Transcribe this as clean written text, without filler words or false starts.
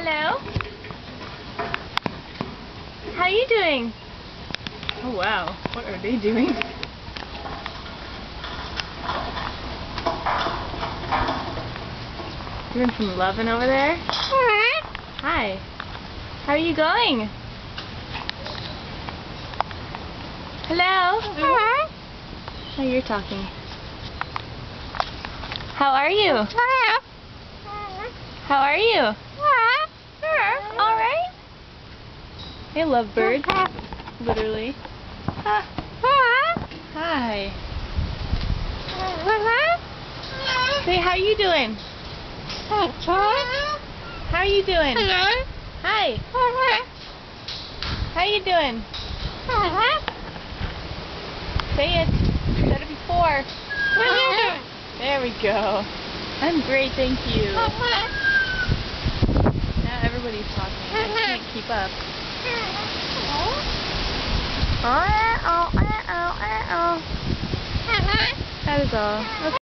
Hello? How are you doing? Oh wow, what are they doing? Doing some lovin' over there? Hi. How are you going? Hello? Oh, you're talking. How are you? How are you? Alright. Hey, lovebird. Literally. Hi. Say, how you doing? How are you doing? Hi. How you doing? Say it. Said it before. There we go. I'm great, thank you. Now everybody's talking. I can't keep up. That is all. Okay.